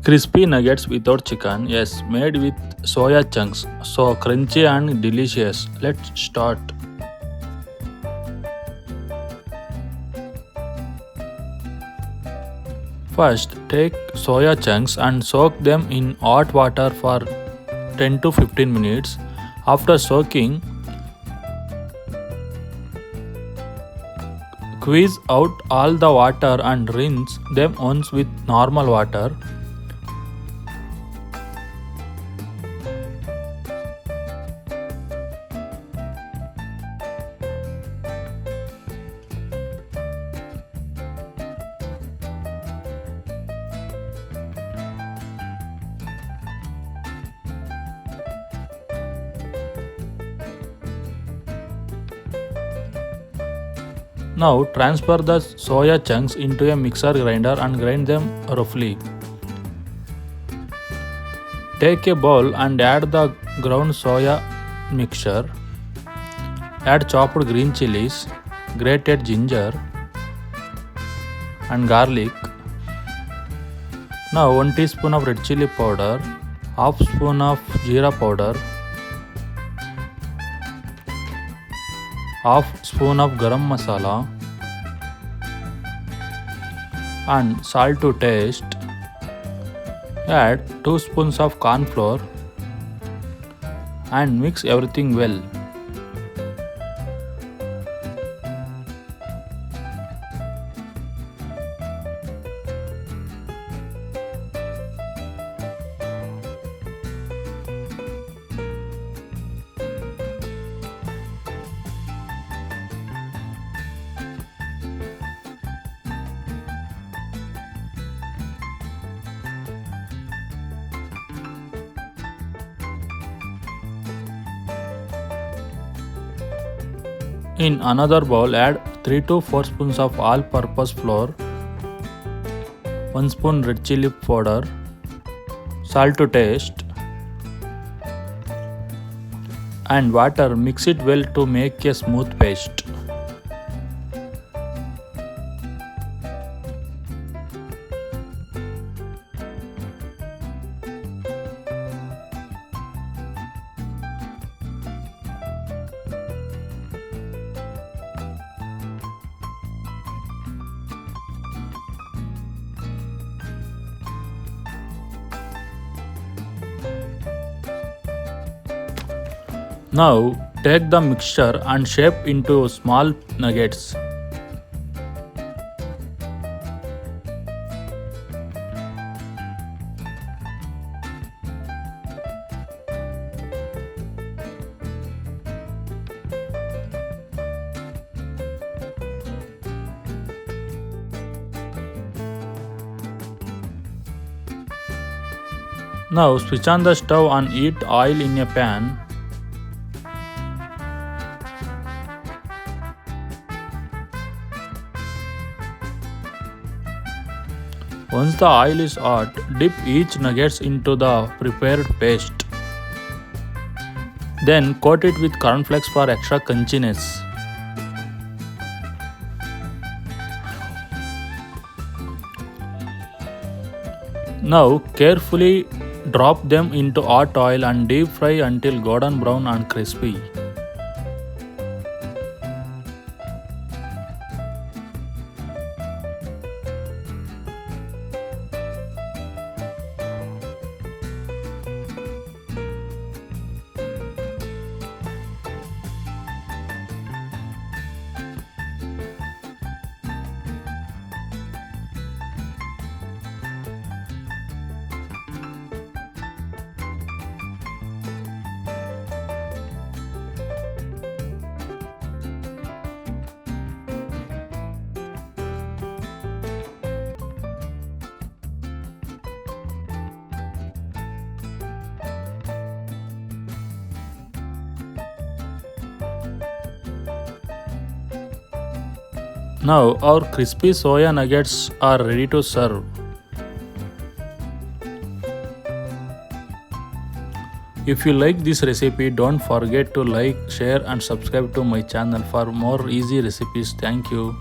Crispy nuggets without chicken, yes, made with soya chunks, so crunchy and delicious. Let's start. First, take soya chunks and soak them in hot water for 10 to 15 minutes. After soaking, squeeze out all the water and rinse them once with normal water. Now transfer the soya chunks into a mixer grinder and grind them roughly. Take a bowl and add the ground soya mixture. Add chopped green chillies, grated ginger and garlic. Now 1 teaspoon of red chilli powder, half spoon of jeera powder, half spoon of garam masala and salt to taste. Add 2 spoons of corn flour and mix everything well. In another bowl, add 3 to 4 spoons of all-purpose flour, 1 spoon red chilli powder, salt to taste, and water. Mix it well to make a smooth paste. Now take the mixture and shape into small nuggets. Now switch on the stove and heat oil in a pan. Once the oil is hot, dip each nuggets into the prepared paste. Then coat it with cornflakes for extra crunchiness. Now carefully drop them into hot oil and deep fry until golden brown and crispy. Now our crispy soya nuggets are ready to serve. If you like this recipe, don't forget to like, share and subscribe to my channel for more easy recipes. Thank you.